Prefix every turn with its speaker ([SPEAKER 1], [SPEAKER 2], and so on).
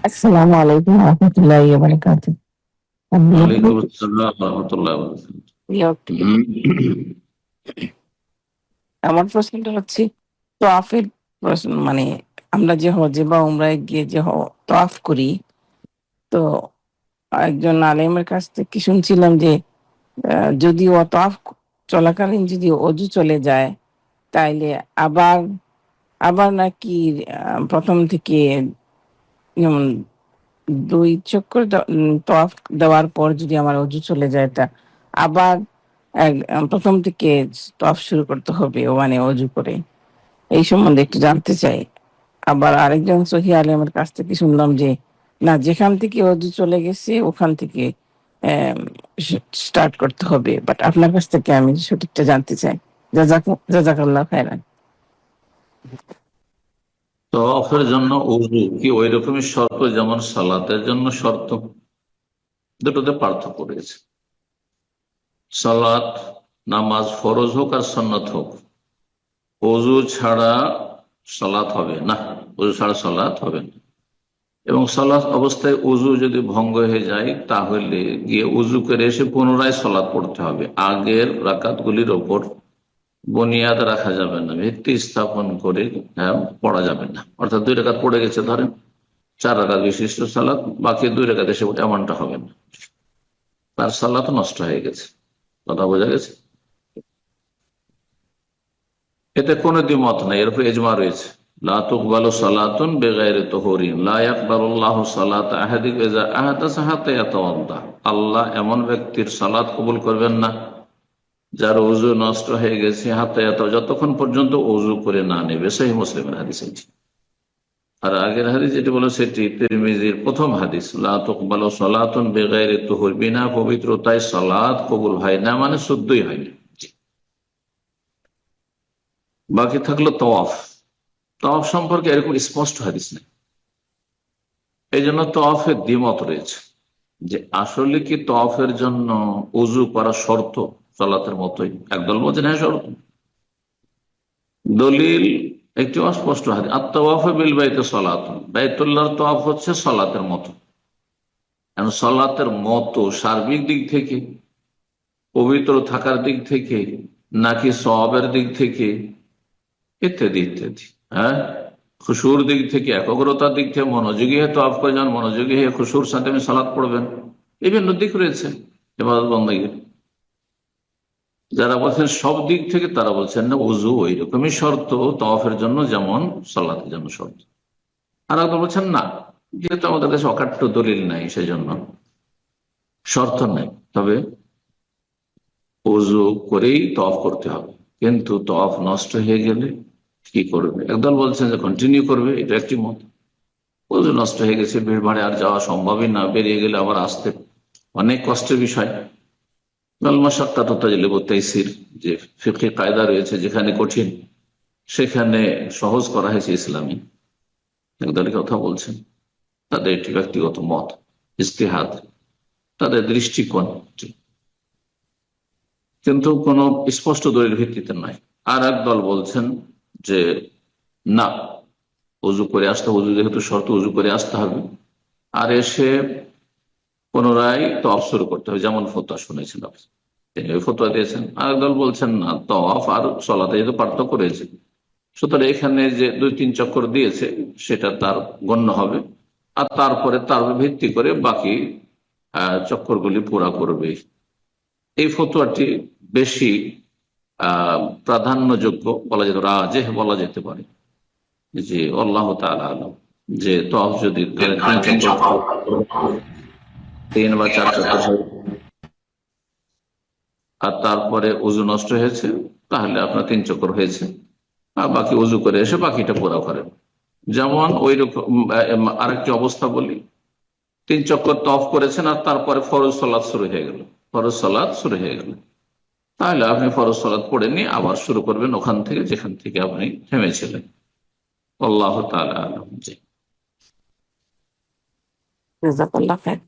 [SPEAKER 1] আসসালামু আলাইকুম রহমতুল্লাহি ওয়া বারাকাতুহু।
[SPEAKER 2] ওয়ালাইকুম আসসালাম রহমতুল্লাহ।
[SPEAKER 1] আমার প্রশ্নটা হচ্ছে তওয়াফের প্রশ্ন, মানে আমরা যে হজে বা উমরায় গিয়ে যে তওয়াফ করি, তো একজন আলেমের কাছ থেকে শুনছিলাম যে যদি তওয়াফ চলাকালীন যদি অজু চলে যায়, তাইলে আবার আবার নাকি প্রথম থেকে, যেমন ২ চক্কর তওয়াফ দেওয়ার পর যদি আমার অজু চলে যায়, তা আবার প্রথম থেকে তওয়াফ শুরু করতে হবে, মানে অজু করে। এই সম্বন্ধে একটু জানতে চাই। আবার আরেকজন সহিহ আলেমের কাছ থেকে শুনলাম যে না, যেখান থেকে অজু চলে গেছে ওখান থেকে স্টার্ট করতে হবে। বাট আপনার কাছ থেকে আমি সঠিকটা জানতে চাই। জাযাকাল্লাহ খায়রান।
[SPEAKER 2] তওয়াফের জন্য ওযু কি ওই রকমই শর্ত যেমন সালাতের জন্য শর্ত? দুটোতে পার্থক্য রয়েছে। সালাত, নামাজ ফরজ হোক আর সুন্নত হোক, ওযু ছাড়া সালাত হবে না, ওযু ছাড়া সালাত হবে না। এবং সালাত অবস্থায় ওযু যদি ভঙ্গ হয়ে যায় তাহলে গিয়ে ওযু করে এসে পুনরায় সালাত পড়তে হবে। আগের রাকাতগুলির ওপর বুনিয়াদ রাখা যাবে না, ভিত্তি স্থাপন করে পড়া যাবে না। অর্থাৎ 2 রাকাত পড়ে গেছে, ধরেন 4 রাকাত বিশিষ্ট সালাত, বাকি 2 রাকাত এসে এমনটা হবে না, তার সালাত নষ্ট হয়ে গেছে। কথা বোঝা গেছে? এতে কোনো দ্বিমত নাই, এর উপর ইজমা রয়েছে। লা তুকবালু সালাতুন বিগাইরি তুহুরিন, লা ইয়াকবালুল্লাহু সালাতা আহাদিকুম ইযা আহদাসা হাত্তা ইয়াতাওয়াদ্দা। আল্লাহ এমন ব্যক্তির সালাত কবুল করবেন না যার ওযু নষ্ট হয়ে গেছে, যতক্ষণ পর্যন্ত ওযু করে না নেবে। সহিহ মুসলিমের হাদিস এটি। আর আগের হাদিস যেটি বলো সেটি তিরমিজির প্রথম হাদিস, লা তুকবালু সালাতুন বিগাইরি তুহুর, বিনা পবিত্রতায় সালাত কবুল হয় না, মানে শুদ্ধই হয় না। বাকি থাকলো তওয়াফ। তওয়াফ সম্পর্কে এরকম স্পষ্ট হাদিস নেই, এই জন্য তওয়াফের দ্বিমত রয়েছে যে আসলে কি তওয়াফের জন্য ওযু করা শর্ত সালাতের মতোই। একদল বলছেন হ্যাঁ শর্ত। দলিল একটি অস্পষ্ট হাদিস, আত-তাওয়াফু বিল বাইতি সালাতুন, বাইতুল্লাহর তওয়াফ হচ্ছে সালাতের মতো। কারণ সালাতের মতো সার্বিক দিক থেকে, পবিত্র থাকার দিক থেকে, নাকি সওয়াবের দিক থেকে, ইত্যাদি ইত্যাদি। হ্যাঁ, খুশুর দিক থেকে, একাগ্রতার দিক থেকে, মনোযোগী হয়ে তওয়াফ করে যান, মনোযোগী হয়ে খুশুর সাথে আমি সালাত পড়বেন, বিভিন্ন দিক রয়েছে ইবাদত বন্দেগীর। যারা বলছেন সব দিক থেকে, তারা বলছেন না, ওযু ওই রকমই শর্ত তওয়াফের জন্য যেমন সালাতের জন্য শর্ত। আর একদম বলছেন না, যেহেতু আমাদের কাছে অকাট্য দলিল নাই সেই জন্য শর্ত নেই, তবে ওযু করেই তওয়াফ করতে হবে। কিন্তু তওয়াফ নষ্ট হয়ে গেলে কি করবে? একদল বলছেন যে কন্টিনিউ করবে, এটা একটি মত। ওযু নষ্ট হয়ে গেছে, ভিড় ভাড়ে আর যাওয়া সম্ভবই না, বেরিয়ে গেলে আবার আসতে অনেক কষ্টের বিষয়। যে ফিকহি কায়দা রয়েছে, যেখানে কঠিন সেখানে সহজ করা হয়েছে ইসলামী। একদলের কথা বলছেন, তাদের একটি ব্যক্তিগত মত, ইজতিহাদ, তাদের দৃষ্টিকোণ, কিন্তু কোনো স্পষ্ট দলিল ভিত্তিতে নয়। আর এক দল বলছেন যে না, উজু করে আসতে, উজু যেহেতু শর্ত, উজু করে আসতে হবে, আর এসে পুনরায় তওয়াফ শুরু করতে হবে, যেমন ফতোয়া শুনেছেন আপনি, তিনি ওই ফতোয়া দিয়েছেন। আর একদল বলছেন না, তওয়াফ আর সালাতে যেহেতু পার্থক্য রয়েছে, সুতরাং এখানে যে 2-3 চক্কর দিয়েছে সেটা তার গণ্য হবে, আর তারপরে তার ভিত্তি করে বাকি চক্করগুলি পুরা করবে। এই ফতোয়াটি বেশি প্রাধান্যযোগ্য বলা যেত, রাজেহ বলা যেতে পারে, যে আল্লাহ তাআলা আলাম, যে তওয়াফ যদি 3 বা 4 চক্কর হয় আর তারপরে ওযু নষ্ট হয়েছে, তাহলে আপনার 3 চক্কর হয়েছে, আর বাকি ওযু করে এসে বাকিটা পুরা করেন। যেমন ওই রকম আরেকটি অবস্থা বলি, 3 চক্কর তওয়াফ করেছেন আর তারপরে ফরজ সালাত শুরু হয়ে গেল, ফরজ সালাত শুরু হয়ে গেল, তাহলে আপনি ফরজ সালাত পড়ে নিয়ে আবার শুরু করবেন ওখান থেকে, যেখান থেকে আপনি থেমেছিলেন। আল্লাহ তাআলা আলাম। জি।
[SPEAKER 1] জাযাকাল্লাহ খায়র।